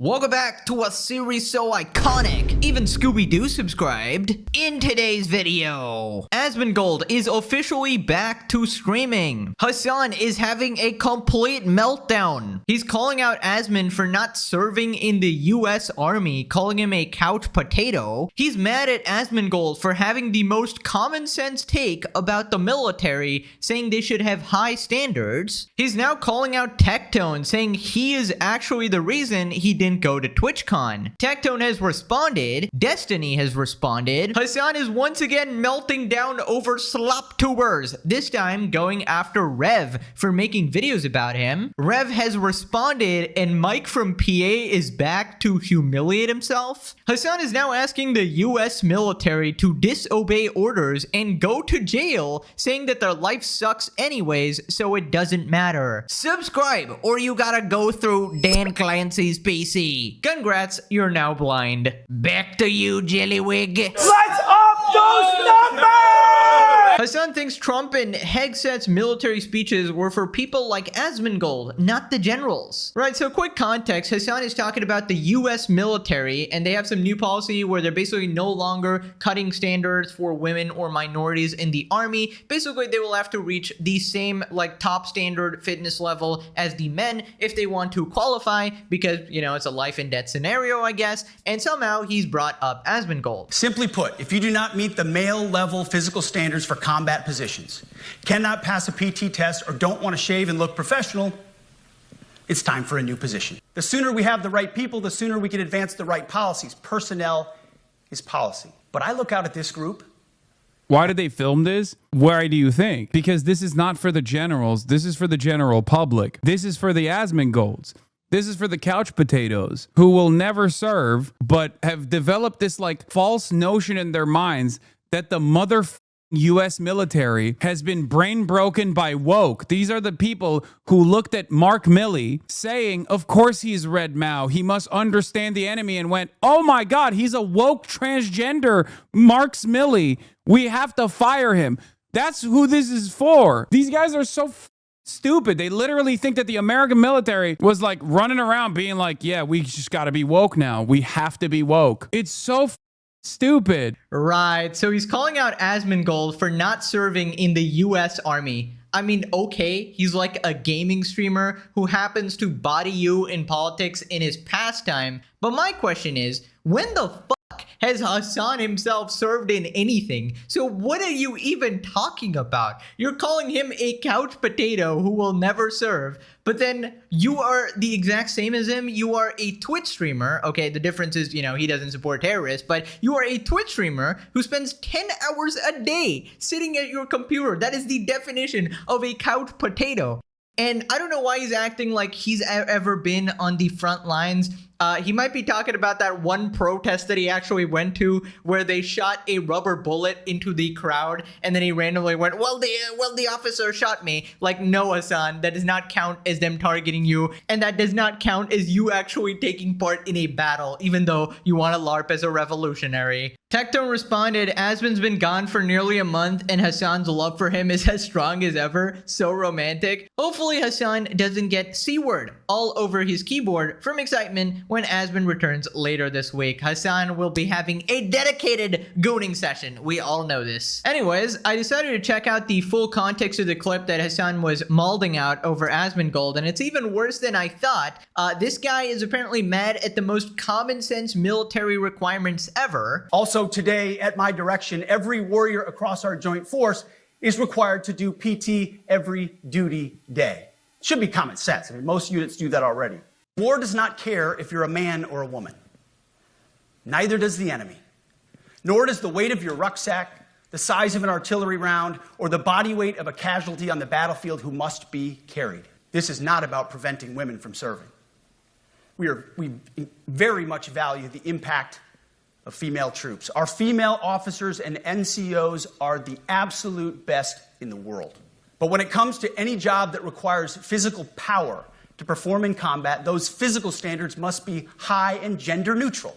Welcome back to a series so iconic, even Scooby-Doo subscribed. In today's video, Asmongold is officially back to streaming. Hasan is having a complete meltdown. He's calling out Asmon for not serving in the US Army, calling him a couch potato. He's mad at Asmongold for having the most common sense take about the military, saying they should have high standards. He's now calling out Tectone, saying he is actually the reason he didn't go to TwitchCon. Tectone has responded. Destiny has responded. Hasan is once again melting down over slop tubers, this time going after Rev for making videos about him. Rev has responded, and Mike from PA is back to humiliate himself. Hasan is now asking the US military to disobey orders and go to jail, saying that their life sucks anyways, so it doesn't matter. Subscribe or you gotta go through Dan Clancy's PC. Congrats, you're now blind. Back to you, Jellywig. Let's up those numbers! Hasan thinks Trump and Hegseth's military speeches were for people like Asmongold, not the generals. Right, so quick context, Hasan is talking about the US military, and they have some new policy where they're basically no longer cutting standards for women or minorities in the army. Basically, they will have to reach the same like top standard fitness level as the men if they want to qualify, because, you know, it's a life and death scenario, I guess, and somehow he's brought up Asmongold. Simply put, if you do not meet the male level physical standards for combat positions, cannot pass a PT test, or don't want to shave and look professional, it's time for a new position. The sooner we have the right people, the sooner we can advance the right policies. Personnel is policy. But I look out at this group. Why did they film this? Why do you think? Because this is not for the generals. This is for the general public. This is for the Asmongolds. This is for the couch potatoes who will never serve, but have developed this like false notion in their minds that the US military has been brain broken by woke. These are the people who looked at Mark Milley saying, of course he's Red Mao, he must understand the enemy, and went, oh my God, he's a woke transgender, Marks Milley. We have to fire him. That's who this is for. These guys are so stupid. They literally think that the American military was like running around being like, yeah, we just got to be woke now. We have to be woke. It's so stupid. Right, so he's calling out Asmongold for not serving in the US Army. I mean, okay, he's like a gaming streamer who happens to body you in politics in his pastime, but my question is, when the fuck has Hasan himself served in anything? So what are you even talking about? You're calling him a couch potato who will never serve, but then you are the exact same as him. You are a Twitch streamer. Okay, the difference is, you know, he doesn't support terrorists, but you are a Twitch streamer who spends 10 hours a day sitting at your computer. That is the definition of a couch potato. And I don't know why he's acting like he's ever been on the front lines. He might be talking about that one protest that he actually went to where they shot a rubber bullet into the crowd, and then he randomly went, well, the officer shot me. Like, no, Hasan, that does not count as them targeting you, and that does not count as you actually taking part in a battle, even though you want to LARP as a revolutionary. Tectone responded, Asmon's been gone for nearly a month, and Hasan's love for him is as strong as ever. So romantic. Hopefully Hasan doesn't get C-word all over his keyboard from excitement when Asmon returns later this week. Hasan will be having a dedicated gooning session. We all know this. Anyways, I decided to check out the full context of the clip that Hasan was mauling out over Asmongold, and it's even worse than I thought. This guy is apparently mad at the most common sense military requirements ever. Also today, at my direction, every warrior across our joint force is required to do PT every duty day. Should be common sense. I mean, most units do that already. War does not care if you're a man or a woman. Neither does the enemy. Nor does the weight of your rucksack, the size of an artillery round, or the body weight of a casualty on the battlefield who must be carried. This is not about preventing women from serving. We very much value the impact of female troops. Our female officers and NCOs are the absolute best in the world. But when it comes to any job that requires physical power to perform in combat, those physical standards must be high and gender neutral.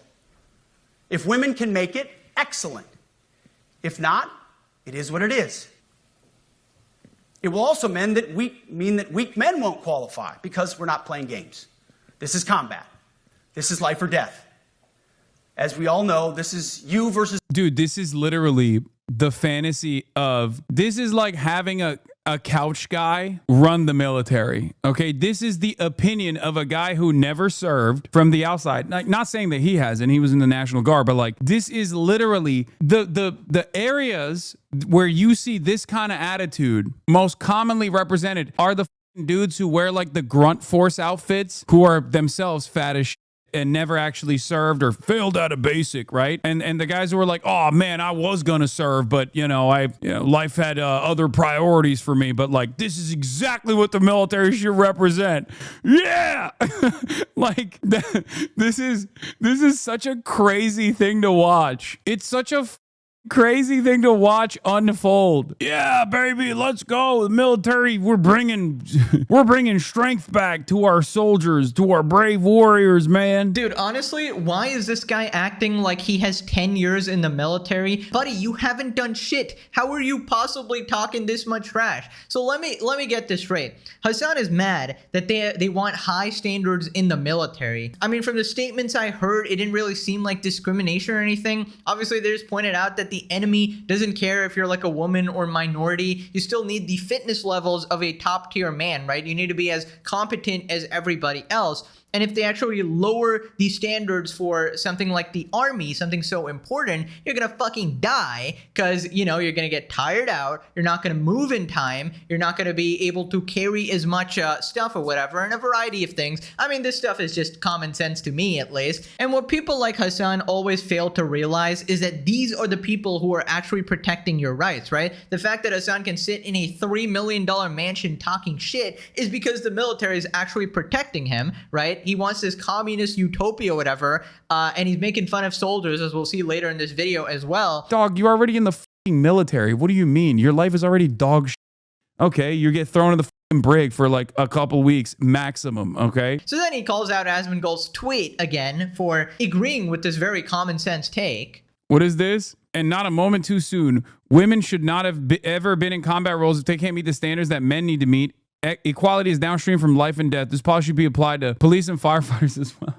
If women can make it, excellent. If not, it is what it is. It will also mean that weak men won't qualify because we're not playing games. This is combat. This is life or death. As we all know, this is you versus... Dude, this is literally the fantasy of, this is like having a couch guy run the military. Okay, this is the opinion of a guy who never served from the outside. Like, not saying that he hasn't, he was in the National Guard, but like, this is literally the areas where you see this kind of attitude most commonly represented are the dudes who wear like the grunt force outfits, who are themselves fat as shit and never actually served or failed out of basic, right? And the guys who were like, oh man, I was gonna serve, but life had other priorities for me. But like, this is exactly what the military should represent. Yeah, like this is such a crazy thing to watch. It's such a crazy thing to watch unfold. Yeah, baby, let's go. The military, we're bringing strength back to our soldiers, to our brave warriors, man. Dude, honestly, why is this guy acting like he has 10 years in the military? Buddy, you haven't done shit. How are you possibly talking this much trash? So let me get this straight. Hasan is mad that they want high standards in the military. I mean, from the statements I heard, it didn't really seem like discrimination or anything. Obviously, they just pointed out that the enemy doesn't care if you're like a woman or minority. You still need the fitness levels of a top tier man, right? You need to be as competent as everybody else. And if they actually lower the standards for something like the army, something so important, you're gonna fucking die because, you're gonna get tired out. You're not gonna move in time. You're not gonna be able to carry as much stuff or whatever, and a variety of things. I mean, this stuff is just common sense to me, at least. And what people like Hasan always fail to realize is that these are the people who are actually protecting your rights, right? The fact that Hasan can sit in a $3 million mansion talking shit is because the military is actually protecting him, right? He wants this communist utopia or whatever, and he's making fun of soldiers, as we'll see later in this video as well. Dog, you're already in the fucking military. What do you mean? Your life is already dog shit. Okay, you get thrown in the fucking brig for like a couple weeks maximum, okay? So then he calls out Asmongold's tweet again for agreeing with this very common sense take. What is this? And not a moment too soon. Women should not have ever been in combat roles if they can't meet the standards that men need to meet. Equality is downstream from life and death. This policy should be applied to police and firefighters as well.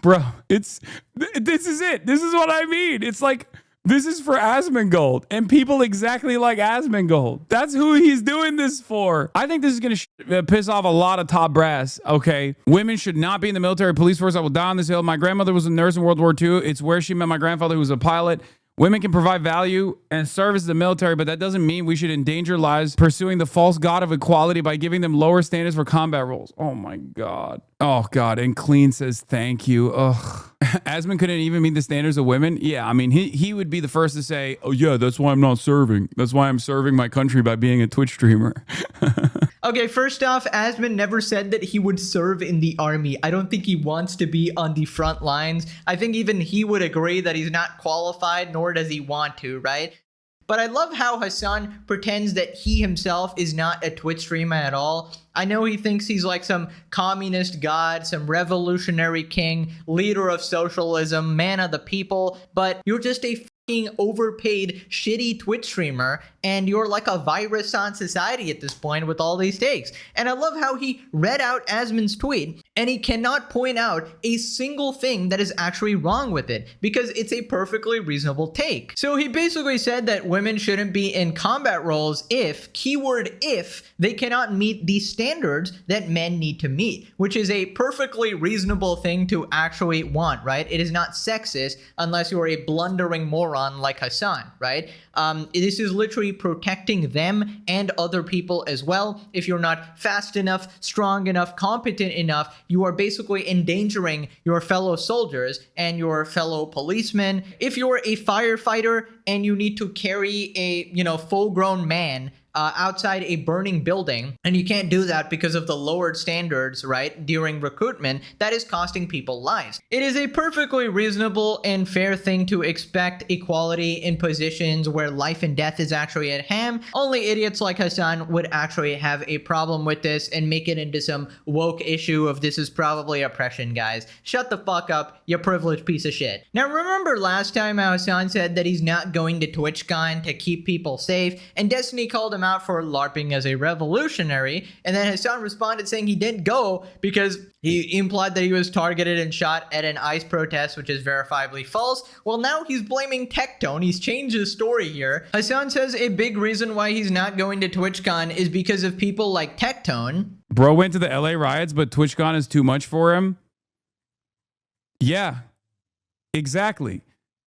Bro, this is it. This is what I mean. It's like, this is for Asmongold and people exactly like Asmongold. That's who he's doing this for. I think this is going to piss off a lot of top brass, okay? Women should not be in the military police force. I will die on this hill. My grandmother was a nurse in World War II. It's where she met my grandfather, who was a pilot. Women can provide value and service to the military, but that doesn't mean we should endanger lives pursuing the false god of equality by giving them lower standards for combat roles. Oh my God. Oh God. And Clean says, thank you. Ugh. Asmon couldn't even meet the standards of women. Yeah, I mean, he would be the first to say, oh yeah, that's why I'm not serving. That's why I'm serving my country by being a Twitch streamer. Okay, first off, Asmon never said that he would serve in the army. I don't think he wants to be on the front lines. I think even he would agree that he's not qualified, nor does he want to, right? But I love how Hasan pretends that he himself is not a Twitch streamer at all. I know he thinks he's like some communist god, some revolutionary king, leader of socialism, man of the people, but you're just a overpaid shitty Twitch streamer, and you're like a virus on society at this point with all these takes. And I love how he read out Asmon's tweet and he cannot point out a single thing that is actually wrong with it because it's a perfectly reasonable take. So he basically said that women shouldn't be in combat roles if, keyword if, they cannot meet the standards that men need to meet, which is a perfectly reasonable thing to actually want, right? It is not sexist unless you're a blundering moron like Hasan, right? This is literally protecting them and other people as well. If you're not fast enough, strong enough, competent enough, you are basically endangering your fellow soldiers and your fellow policemen. If you're a firefighter and you need to carry a, full-grown man outside a burning building, and you can't do that because of the lowered standards, right, during recruitment, that is costing people lives. It is a perfectly reasonable and fair thing to expect equality in positions where life and death is actually at hand. Only idiots like Hasan would actually have a problem with this and make it into some woke issue of this is probably oppression, guys. Shut the fuck up, you privileged piece of shit. Now, remember last time Hasan said that he's not going to TwitchCon to keep people safe, and Destiny called him out for LARPing as a revolutionary. And then Hasan responded saying he didn't go because he implied that he was targeted and shot at an ICE protest, which is verifiably false. Well, now he's blaming Tectone. He's changed his story here. Hasan says a big reason why he's not going to TwitchCon is because of people like Tectone. Bro went to the LA riots, but TwitchCon is too much for him. Yeah, exactly.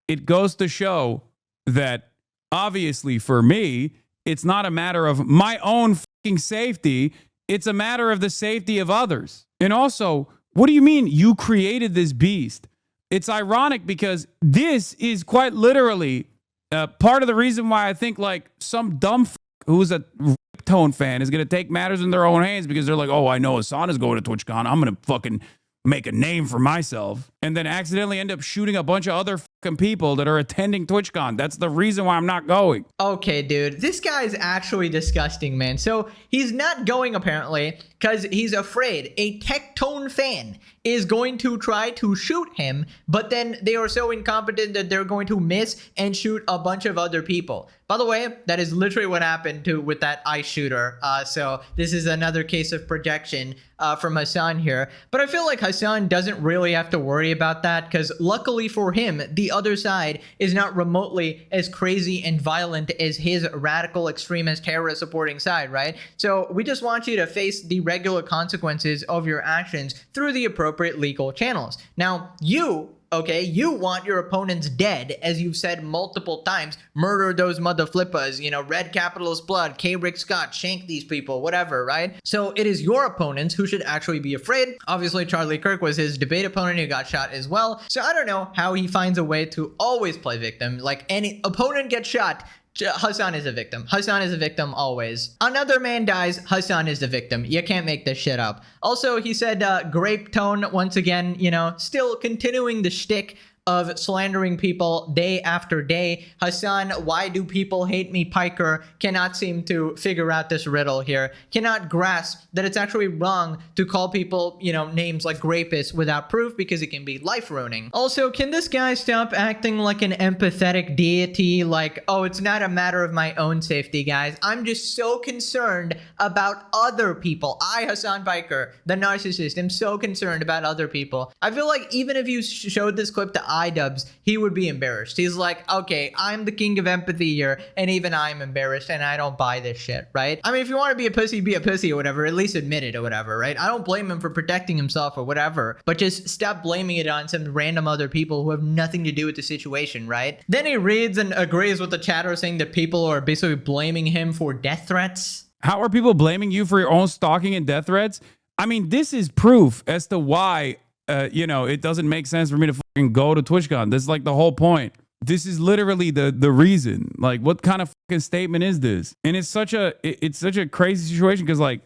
It goes to show that obviously for me, it's not a matter of my own fucking safety. It's a matter of the safety of others. And also, what do you mean you created this beast? It's ironic because this is quite literally part of the reason why I think like some dumb who's a Tectone fan is going to take matters in their own hands because they're like, oh, I know Hasan is going to TwitchCon. I'm going to fucking make a name for myself, and then accidentally end up shooting a bunch of other fucking people that are attending TwitchCon. That's the reason why I'm not going. Okay, dude, this guy is actually disgusting, man. So he's not going apparently because he's afraid a Tectone fan is going to try to shoot him, but then they are so incompetent that they're going to miss and shoot a bunch of other people. By the way, that is literally what happened with that ICE shooter. So this is another case of projection from Hasan here. But I feel like Hasan doesn't really have to worry about that because luckily for him, the other side is not remotely as crazy and violent as his radical extremist terrorist supporting side, right? So we just want you to face the regular consequences of your actions through the appropriate legal channels. Now, you want your opponents dead, as you've said multiple times. Murder those mother flippers, you know, red capitalist blood, K. Rick Scott, shank these people, whatever, right? So it is your opponents who should actually be afraid. Obviously, Charlie Kirk was his debate opponent who got shot as well. So I don't know how he finds a way to always play victim. Like any opponent gets shot, Hasan is a victim. Hasan is a victim always. Another man dies, Hasan is the victim. You can't make this shit up. Also, he said grape tone once again, you know, still continuing the shtick of slandering people day after day. Hasan, why do people hate me, Piker, cannot seem to figure out this riddle here. Cannot grasp that it's actually wrong to call people, you know, names like rapists without proof because it can be life-ruining. Also, can this guy stop acting like an empathetic deity? Like, oh, it's not a matter of my own safety, guys. I'm just so concerned about other people. I, Hasan Piker, the narcissist, am so concerned about other people. I feel like even if you showed this clip to iDubbbz, he would be embarrassed. He's like, okay, I'm the king of empathy here, and even I'm embarrassed, and I don't buy this shit, right? I mean, if you want to be a pussy or whatever, at least admit it or whatever, right? I don't blame him for protecting himself or whatever, but just stop blaming it on some random other people who have nothing to do with the situation, right? Then he reads and agrees with the chatter saying that people are basically blaming him for death threats. How are people blaming you for your own stalking and death threats? I mean, this is proof as to why you know, it doesn't make sense for me to fucking go to TwitchCon. This is like the whole point. This is literally the reason. Like, what kind of fucking statement is this? And it's such a crazy situation because, like,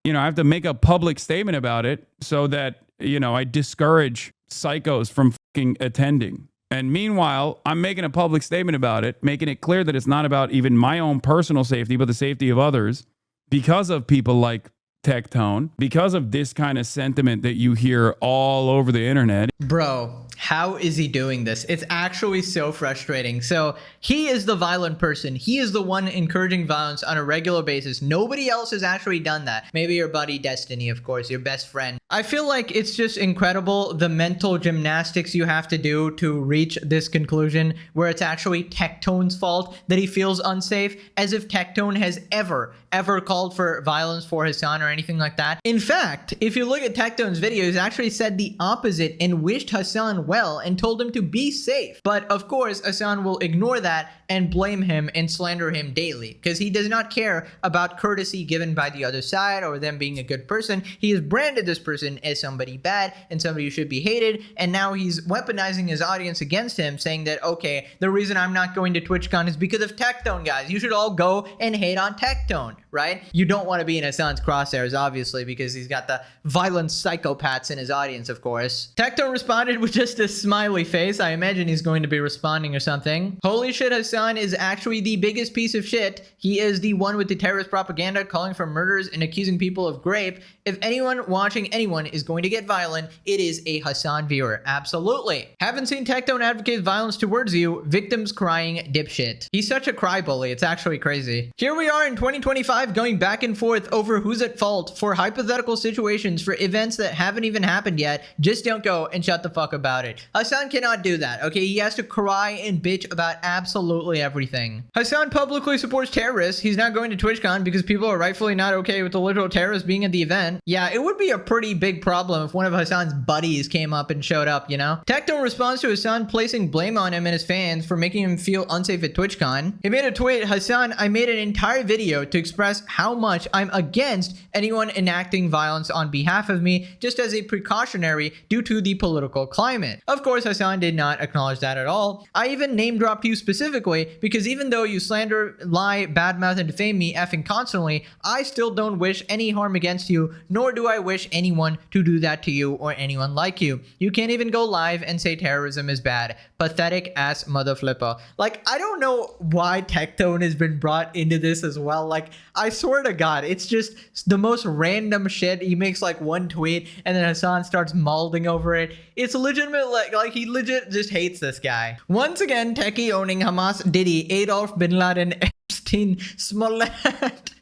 you know, I have to make a public statement about it so that, you know, I discourage psychos from fucking attending. And meanwhile, I'm making a public statement about it, making it clear that it's not about even my own personal safety, but the safety of others because of people like Tectone, because of this kind of sentiment that you hear all over the internet. Bro, how is he doing this? It's actually so frustrating. So he is the violent person. He is the one encouraging violence on a regular basis. Nobody else has actually done that. Maybe your buddy Destiny, of course, your best friend. I feel like it's just incredible the mental gymnastics you have to do to reach this conclusion where it's actually Tectone's fault that he feels unsafe, as if Tectone has ever called for violence for Hasan or anything like that. In fact, if you look at Tectone's video, he's actually said the opposite and wished Hasan well and told him to be safe. But of course, Hasan will ignore that and blame him and slander him daily because he does not care about courtesy given by the other side or them being a good person. He has branded this person as somebody bad and somebody who should be hated, and now he's weaponizing his audience against him, saying that, okay, the reason I'm not going to TwitchCon is because of Tectone, guys. You should all go and hate on Tectone, right? You don't want to be in Hasan's crosshairs, obviously, because he's got the violent psychopaths in his audience, of course. Tectone responded with just a smiley face. I imagine he's going to be responding or something. Holy shit, Hasan is actually the biggest piece of shit. He is the one with the terrorist propaganda calling for murders and accusing people of rape. If anyone watching anyone is going to get violent, it is a Hasan viewer. Absolutely. Haven't seen Tectone advocate violence towards you. Victims crying dipshit. He's such a cry bully. It's actually crazy. Here we are in 2025 going back and forth over who's at fault for hypothetical situations for events that haven't even happened yet. Just don't go and shut the fuck about it. Hasan cannot do that, okay? He has to cry and bitch about absolutely everything. Hasan publicly supports terrorists. He's not going to TwitchCon because people are rightfully not okay with the literal terrorists being at the event. Yeah, it would be a pretty big problem if one of Hasan's buddies came up and showed up, you know? Tectone responds to Hasan placing blame on him and his fans for making him feel unsafe at TwitchCon. He made a tweet, Hasan, I made an entire video to express how much I'm against anyone enacting violence on behalf of me, just as a precautionary due to the political climate. Of course, Hasan did not acknowledge that at all. I even name dropped you specifically because even though you slander, lie, badmouth, and defame me effing constantly, I still don't wish any harm against you, nor do I wish anyone to do that to you or anyone like you. You can't even go live and say terrorism is bad. Pathetic ass mother flipper. Like, I don't know why Tectone has been brought into this as well. Like, I swear to God, it's just the most random shit. He makes like one tweet and then Hasan starts mauling over it. It's legitimate, like he legit just hates this guy. Once again, techie owning Hamas, Diddy, Adolf Bin Laden, Epstein, Smollett,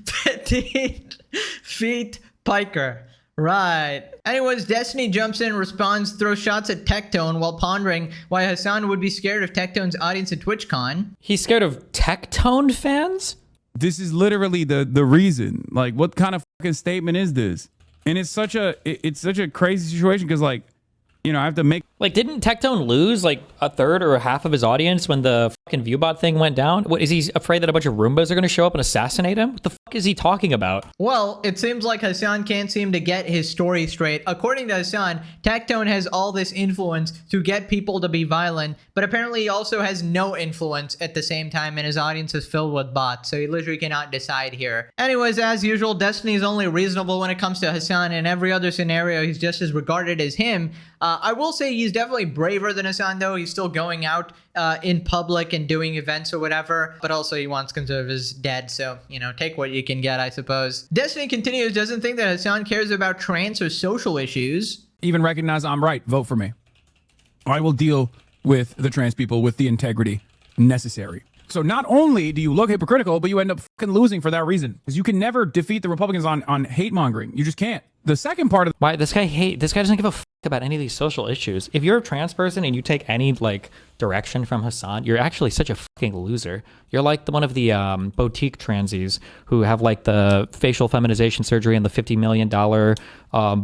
Petite, Feet, Piker. Right. Anyways, Destiny jumps in, responds, throws shots at Tectone while pondering why Hasan would be scared of Tectone's audience at TwitchCon. He's scared of Tectone fans? This is literally the reason. Like, what kind of fucking statement is this? And it's such a crazy situation because, like, you know, I have to make... Like, didn't Tectone lose like a third or a half of his audience when the fucking Viewbot thing went down? What, is he afraid that a bunch of Roombas are going to show up and assassinate him? What the fuck is he talking about? Well, it seems like Hasan can't seem to get his story straight. According to Hasan, Tectone has all this influence to get people to be violent, but apparently he also has no influence at the same time, and his audience is filled with bots, so he literally cannot decide here. Anyways, as usual, Destiny is only reasonable when it comes to Hasan. In every other scenario, he's just as regarded as him. I will say he's definitely braver than Hasan, though. He's still going out in public and doing events or whatever, but also he wants conservatives dead, so, you know, take what you can get, I suppose. Destiny continues, doesn't think that Hasan cares about trans or social issues. Even recognize I'm right. Vote for me. I will deal with the trans people with the integrity necessary. So not only do you look hypocritical, but you end up fucking losing for that reason. Because you can never defeat the Republicans on hate mongering. You just can't. The second part of Why this guy doesn't give a fuck about any of these social issues. If you're a trans person and you take any like direction from Hasan, you're actually such a fucking loser. You're like one of the boutique transies who have like the facial feminization surgery and the $50 million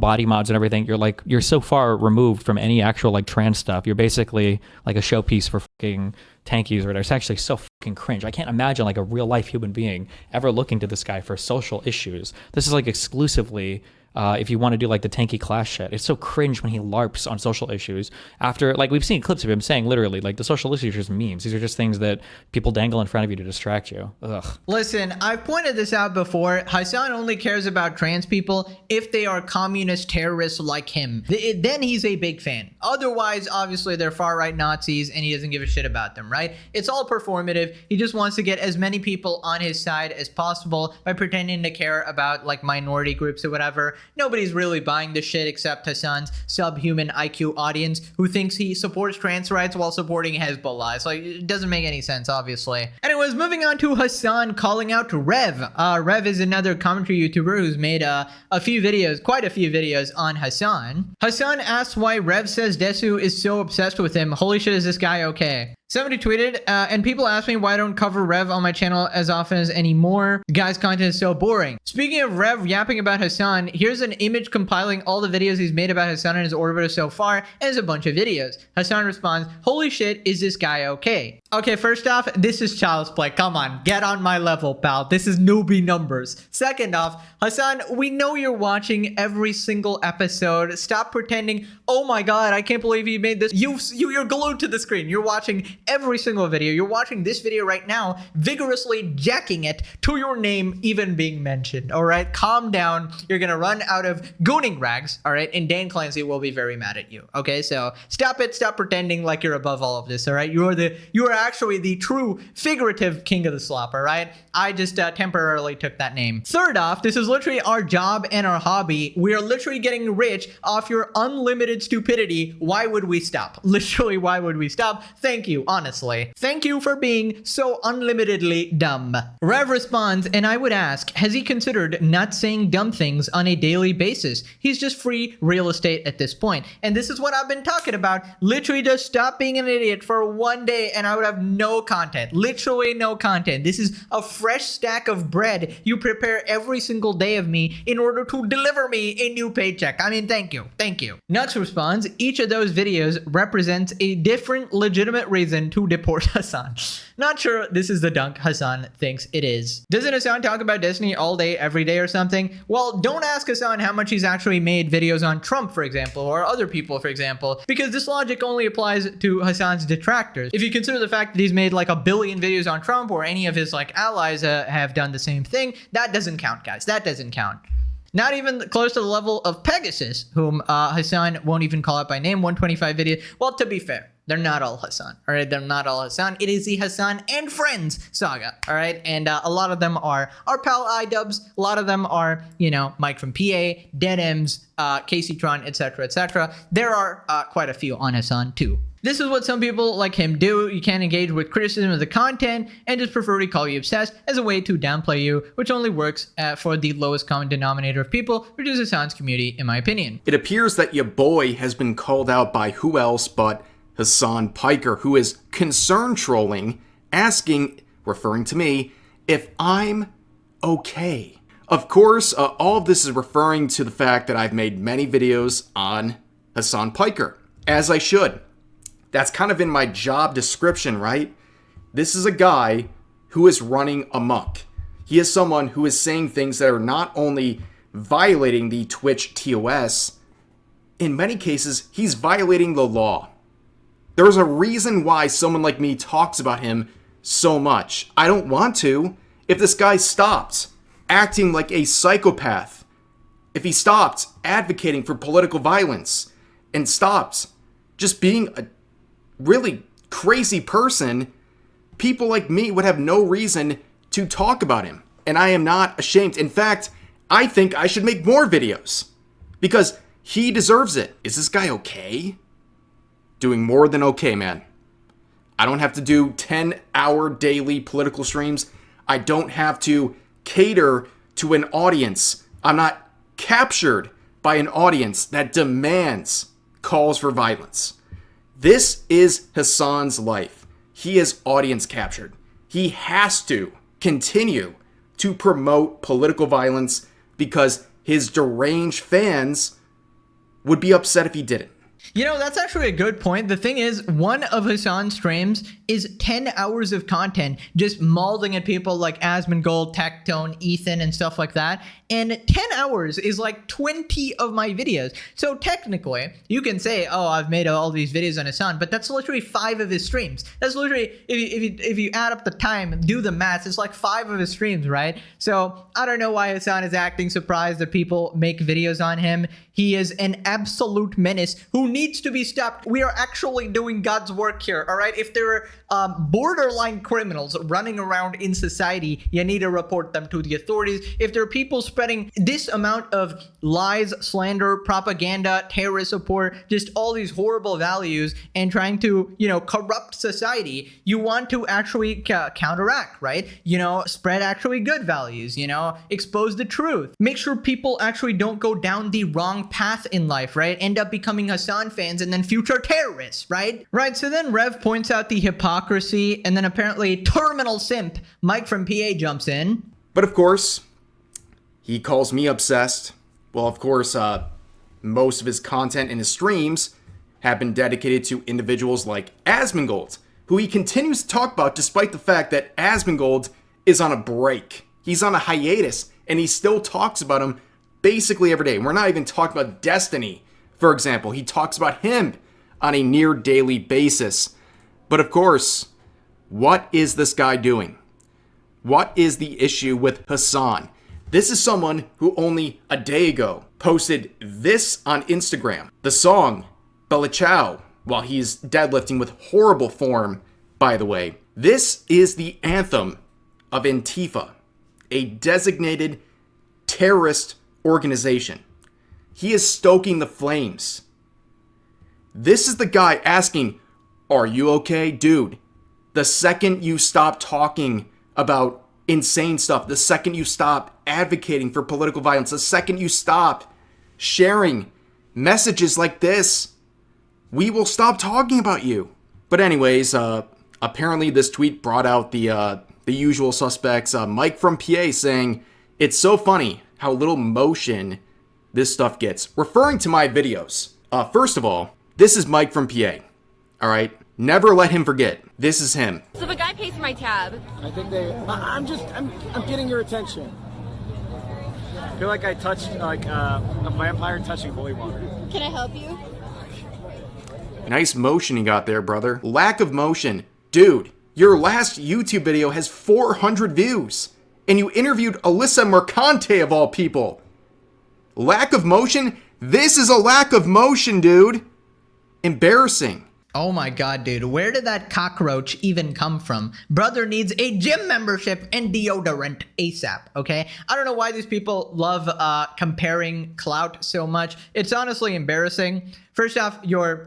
body mods and everything. You're so far removed from any actual like trans stuff. You're basically like a showpiece for fucking tankies or whatever. It's actually so fucking cringe. I can't imagine like a real life human being ever looking to this guy for social issues. This is like exclusively if you want to do like the tanky class shit. It's so cringe when he LARPs on social issues after, like, we've seen clips of him saying literally like the social issues are just memes. These are just things that people dangle in front of you to distract you. Ugh. Listen, I've pointed this out before. Hasan only cares about trans people if they are communist terrorists like him. Then he's a big fan. Otherwise, obviously, they're far-right Nazis and he doesn't give a shit about them, right? It's all performative. He just wants to get as many people on his side as possible by pretending to care about like minority groups or whatever. Nobody's really buying this shit except Hasan's subhuman IQ audience who thinks he supports trans rights while supporting Hezbollah. It's like, it doesn't make any sense, obviously. Anyways, moving on to Hasan calling out to Rev. Rev is another commentary YouTuber who's made quite a few videos on Hasan. Hasan asks why Rev says Desu is so obsessed with him. Holy shit, is this guy okay? Somebody tweeted, and people ask me why I don't cover Rev on my channel as often as anymore. The guy's content is so boring. Speaking of Rev yapping about Hasan, here's an image compiling all the videos he's made about Hasan in his orbiter so far, and there's a bunch of videos. Hasan responds, holy shit, is this guy okay? Okay, first off, this is child's play. Come on, get on my level, pal. This is newbie numbers. Second off, Hasan, we know you're watching every single episode. Stop pretending, oh my god, I can't believe you made this. You're glued to the screen. You're watching every single video. You're watching this video right now, vigorously jacking it to your name even being mentioned. All right, calm down. You're gonna run out of gooning rags. All right, and Dan Clancy will be very mad at you. Okay, so stop it. Stop pretending like you're above all of this. All right, you are actually the true figurative king of the slop. All right, I just temporarily took that name. Third off, this is literally our job and our hobby. We are literally getting rich off your unlimited stupidity. Why would we stop? Literally, why would we stop? Thank you, honestly. Thank you for being so unlimitedly dumb. Rev responds, and I would ask, has he considered not saying dumb things on a daily basis? He's just free real estate at this point. And this is what I've been talking about. Literally just stop being an idiot for one day and I would have no content. Literally no content. This is a fresh stack of bread you prepare every single day of me in order to deliver me a new paycheck. I mean, thank you. Thank you. Nuts responds, each of those videos represents a different legitimate reason to deport Hasan. Not sure this is the dunk Hasan thinks it is. Doesn't Hasan talk about Destiny all day, every day or something? Well, don't ask Hasan how much he's actually made videos on Trump, for example, or other people, for example, because this logic only applies to Hasan's detractors. If you consider the fact that he's made like 1 billion videos on Trump or any of his like allies have done the same thing, that doesn't count, guys. That doesn't count. Not even close to the level of Pegasus, whom Hasan won't even call out by name, 125 videos. Well, to be fair, they're not all Hasan, all right? They're not all Hasan. It is the Hasan and Friends saga, all right? And a lot of them are our pal iDubbbz. A lot of them are, you know, Mike from PA, Dead M's, Casey Tron, etc., etc. There are quite a few on Hasan too. This is what some people like him do. You can't engage with criticism of the content and just prefer to call you obsessed as a way to downplay you, which only works for the lowest common denominator of people, which is Hasan's community, in my opinion. It appears that your boy has been called out by who else but Hasan Piker, who is concern trolling, asking, referring to me, if I'm okay. Of course, all of this is referring to the fact that I've made many videos on Hasan Piker, as I should. That's kind of in my job description, right? This is a guy who is running amok. He is someone who is saying things that are not only violating the Twitch TOS, in many cases, he's violating the law. There's a reason why someone like me talks about him so much. I don't want to. If this guy stopped acting like a psychopath, if he stopped advocating for political violence, and stopped just being a really crazy person, people like me would have no reason to talk about him. And I am not ashamed. In fact, I think I should make more videos because he deserves it. Is this guy okay? Doing more than okay, man. I don't have to do 10-hour daily political streams. I don't have to cater to an audience. I'm not captured by an audience that demands calls for violence. This is Hasan's life. He is audience captured. He has to continue to promote political violence because his deranged fans would be upset if he didn't. You know, that's actually a good point. The thing is, one of Hasan's streams is 10 hours of content just mauling at people like Asmongold, Tectone, Ethan, and stuff like that. And 10 hours is like 20 of my videos. So technically, you can say, oh, I've made all these videos on Hasan, but that's literally 5 of his streams. That's literally, if you add up the time, do the math, it's like 5 of his streams, right? So I don't know why Hasan is acting surprised that people make videos on him. He is an absolute menace who needs to be stopped. We are actually doing God's work here, all right? If there are borderline criminals running around in society, you need to report them to the authorities. If there are people spreading this amount of lies, slander, propaganda, terrorist support, just all these horrible values and trying to, you know, corrupt society, you want to actually counteract, right? You know, spread actually good values, you know, expose the truth. Make sure people actually don't go down the wrong path in life, right? End up becoming Hasan fans and then future terrorists, right? Right, so then Rev points out the hypocrisy and then apparently terminal simp Mike from PA jumps in. But of course, he calls me obsessed. Well, of course, most of his content in his streams have been dedicated to individuals like Asmongold, who he continues to talk about despite the fact that Asmongold is on a break. He's on a hiatus, and he still talks about him basically every day. We're not even talking about Destiny, for example. He talks about him on a near daily basis. But of course, what is this guy doing? What is the issue with Hasan? This is someone who only a day ago posted this on Instagram. The song, Bella Ciao, while he's deadlifting with horrible form, by the way. This is the anthem of Antifa, a designated terrorist organization. He is stoking the flames. This is the guy asking, "Are you okay, dude?" The second you stop talking about insane stuff, the second you stop advocating for political violence, the second you stop sharing messages like this, we will stop talking about you. But anyways, apparently this tweet brought out the usual suspects. Mike from PA saying, "It's so funny how little motion this stuff gets," referring to my videos. First of all, this is Mike from PA. All right, never let him forget. This is him. So the guy pays for my tab. I think I'm getting your attention. I feel like I touched like a vampire touching holy water. Can I help you? Nice motion you got there, brother. Lack of motion. Dude, your last YouTube video has 400 views, and you interviewed Alyssa Mercante of all people. Lack of motion? This is a lack of motion, dude. Embarrassing. Oh my god, dude, where did that cockroach even come from? Brother needs a gym membership and deodorant ASAP, okay? I don't know why these people love comparing Clout so much. It's honestly embarrassing. First off, your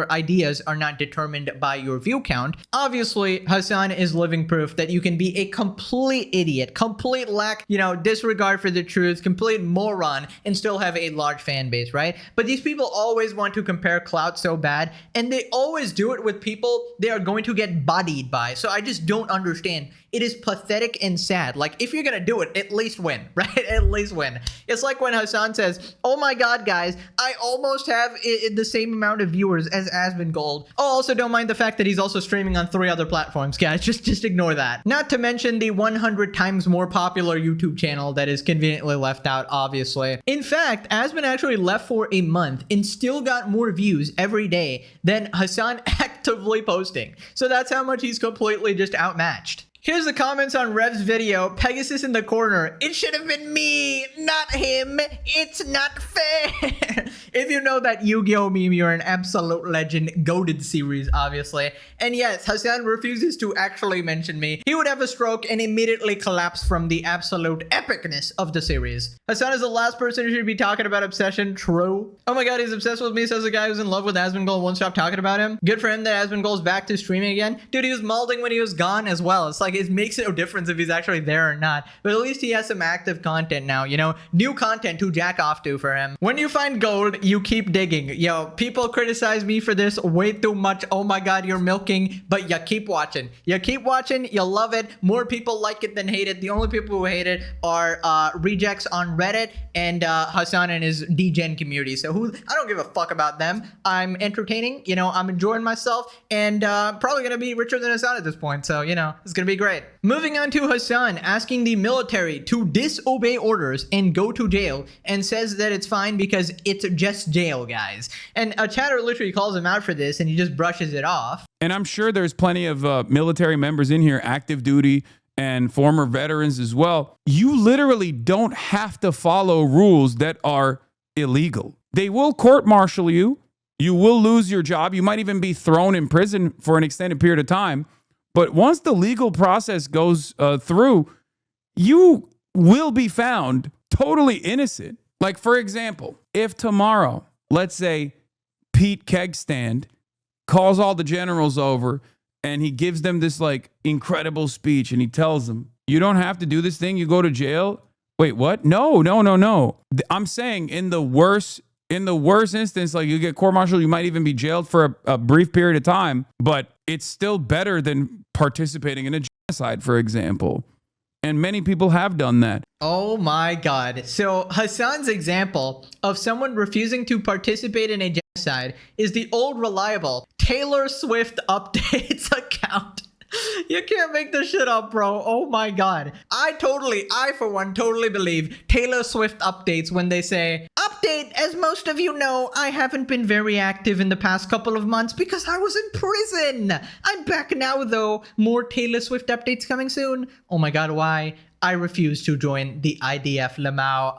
ideas are not determined by your view count. Obviously, Hasan is living proof that you can be a complete idiot, complete lack, disregard for the truth, complete moron, and still have a large fan base, right? But these people always want to compare Clout so bad, and they always do it with people they are going to get bodied by. So I just don't understand. It is pathetic and sad. Like, if you're gonna do it, at least win, right? At least win. It's like when Hasan says, "Oh my god, guys, I almost have the same amount of viewers as Asmongold." Oh, also don't mind the fact that he's also streaming on 3 other platforms, guys. Just ignore that. Not to mention the 100 times more popular YouTube channel that is conveniently left out, obviously. In fact, Asmon actually left for a month and still got more views every day than Hasan actively posting. So that's how much he's completely just outmatched. Here's the comments on Rev's video. Pegasus in the corner. "It should have been me, not him. It's not fair." If you know that Yu-Gi-Oh meme, you're an absolute legend. Goated series, obviously. And yes, Hasan refuses to actually mention me. He would have a stroke and immediately collapse from the absolute epicness of the series. Hasan is the last person who should be talking about obsession. True. "Oh my god, he's obsessed with me," says the guy who's in love with Asmongold. Won't stop talking about him. Good for him that Asmongold's back to streaming again. Dude, he was molding when he was gone as well. It's like, it makes no difference if he's actually there or not. But at least he has some active content now, new content to jack off to for him. When you find gold, you keep digging. Yo, people criticize me for this way too much. Oh my god, you're milking, but you keep watching. You keep watching, you love it. More people like it than hate it. The only people who hate it are rejects on Reddit and Hasan and his degen community. So I don't give a fuck about them. I'm entertaining, I'm enjoying myself, and probably gonna be richer than Hasan at this point. So, it's gonna be great. Moving on to Hasan asking the military to disobey orders and go to jail, and says that it's fine because it's just jail, guys. And a chatter literally calls him out for this, and he just brushes it off. And I'm sure there's plenty of military members in here, active duty and former veterans as well. You literally don't have to follow rules that are illegal. They will court-martial you. You will lose your job. You might even be thrown in prison for an extended period of time. But once the legal process goes through, you will be found totally innocent. Like, for example, if tomorrow, let's say Pete Kegstand calls all the generals over and he gives them this like incredible speech and he tells them, "You don't have to do this thing. You go to jail." Wait, what? No. I'm saying in the worst instance, like, you get court-martialed, you might even be jailed for a brief period of time, but it's still better than participating in a genocide, for example. And many people have done that. Oh my god. So Hasan's example of someone refusing to participate in a genocide is the old reliable Taylor Swift updates account. You can't make this shit up, bro. Oh my god. I for one totally believe Taylor Swift updates when they say, "Update update. As most of you know, I haven't been very active in the past couple of months because I was in prison. I'm back now, though. More Taylor Swift updates coming soon. Oh my god, why? I refuse to join the IDF Lamau.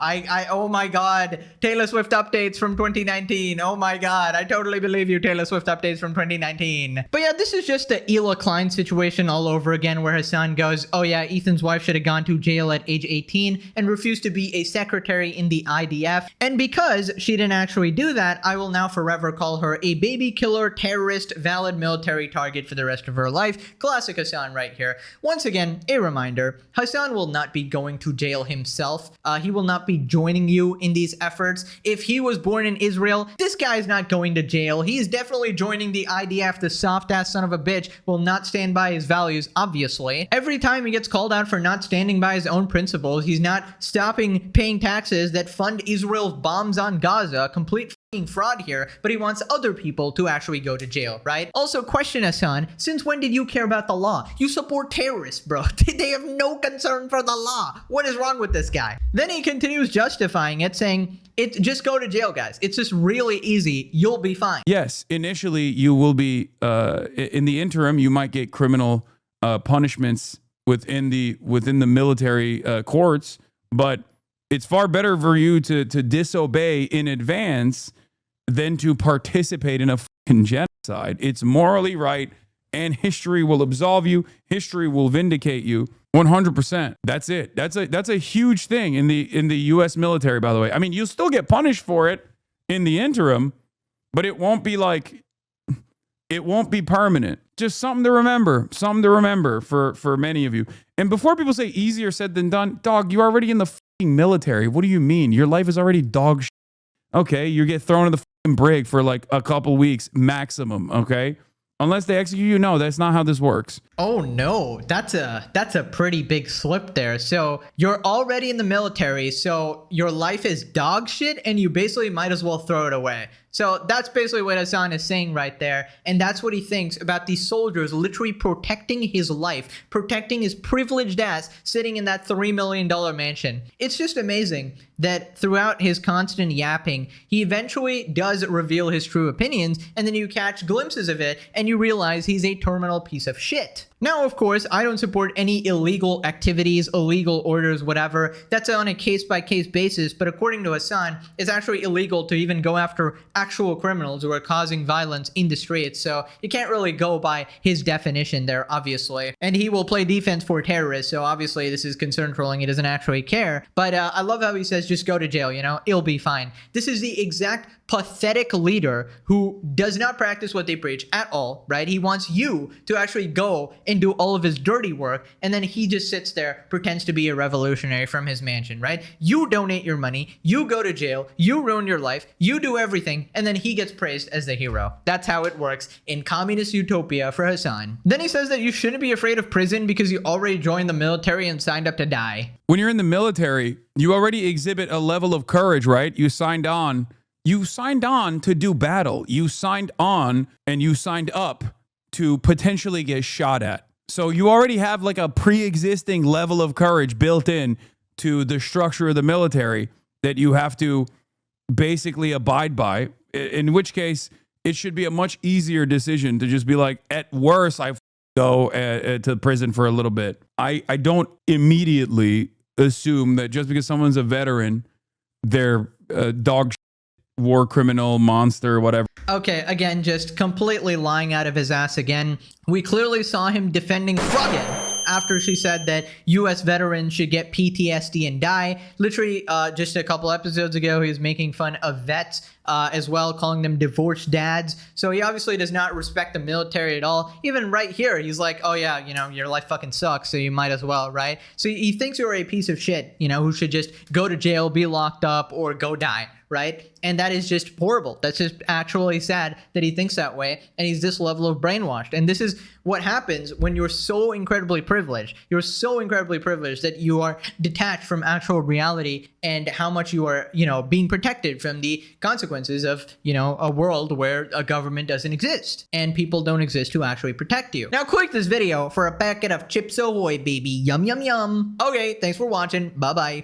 Oh my god, Taylor Swift updates from 2019. Oh my god, I totally believe you, Taylor Swift updates from 2019. But yeah, this is just the Ela Klein situation all over again, where Hasan goes, oh yeah, Ethan's wife should have gone to jail at age 18 and refused to be a secretary in the IDF. And because she didn't actually do that, I will now forever call her a baby killer, terrorist, valid military target for the rest of her life. Classic Hasan right here. Once again, a reminder, Hasan will not be going to jail himself. He will not be joining you in these efforts. If he was born in Israel, this guy's not going to jail. He is definitely joining the IDF. The soft-ass son of a bitch will not stand by his values, obviously. Every time he gets called out for not standing by his own principles, he's not stopping paying taxes that fund Israel's bombs on Gaza. Complete fraud here, but he wants other people to actually go to jail, right? Also, question Hasan, since when did you care about the law? You support terrorists, bro. They have no concern for the law. What is wrong with this guy? Then he continues justifying it, saying, just go to jail, guys. It's just really easy. You'll be fine. Yes, initially you will be, in the interim, you might get criminal punishments within the military courts, but it's far better for you to disobey in advance than to participate in a fucking genocide. It's morally right, and history will absolve you. History will vindicate you 100%. That's it. That's a huge thing in the U.S. military, by the way. I mean, you'll still get punished for it in the interim, but it won't be permanent. Just something to remember for many of you. And before people say easier said than done, dog, you're already in the fucking military. What do you mean? Your life is already dog shit. Okay, you get thrown in the fucking brig for like a couple weeks maximum, okay? Unless they execute you, no, that's not how this works. Oh no, that's a pretty big slip there. So you're already in the military, so your life is dog shit, and you basically might as well throw it away. So that's basically what Hasan is saying right there. And that's what he thinks about these soldiers literally protecting his life, protecting his privileged ass sitting in that $3 million mansion. It's just amazing that throughout his constant yapping, he eventually does reveal his true opinions, and then you catch glimpses of it and you realize he's a terminal piece of shit. Now, of course, I don't support any illegal activities, illegal orders, whatever. That's on a case-by-case basis, but according to Hasan, it's actually illegal to even go after actual criminals who are causing violence in the streets, so you can't really go by his definition there, obviously. And he will play defense for terrorists, so obviously this is concern trolling. He doesn't actually care. But I love how he says, just go to jail, you know? It'll be fine. This is the exact pathetic leader who does not practice what they preach at all, right? He wants you to actually go and do all of his dirty work, and then he just sits there, pretends to be a revolutionary from his mansion, right? You donate your money, you go to jail, you ruin your life, you do everything, and then he gets praised as the hero. That's how it works in communist utopia for Hasan. Then he says that you shouldn't be afraid of prison because you already joined the military and signed up to die. When you're in the military, you already exhibit a level of courage, right? You signed on to do battle. You signed on and you signed up to potentially get shot at. So you already have like a pre-existing level of courage built in to the structure of the military that you have to basically abide by, in which case it should be a much easier decision to just be like, at worst, I go to prison for a little bit. I don't immediately assume that just because someone's a veteran, they're a dog war criminal, monster, whatever. Okay, again, just completely lying out of his ass again. We clearly saw him defending Froggen after she said that U.S. veterans should get PTSD and die. Literally, just a couple episodes ago, he was making fun of vets as well, calling them divorced dads. So he obviously does not respect the military at all. Even right here, he's like, oh yeah, you know, your life fucking sucks, so you might as well, right? So he thinks you're a piece of shit, you know, who should just go to jail, be locked up, or go die, right? And that is just horrible. That's just actually sad that he thinks that way, and he's this level of brainwashed. And this is what happens when you're so incredibly privileged. You're so incredibly privileged that you are detached from actual reality and how much you are, you know, being protected from the consequences of, you know, a world where a government doesn't exist and people don't exist to actually protect you. Now click this video for a packet of Chips Ahoy, baby. Yum, yum, yum. Okay, thanks for watching. Bye-bye.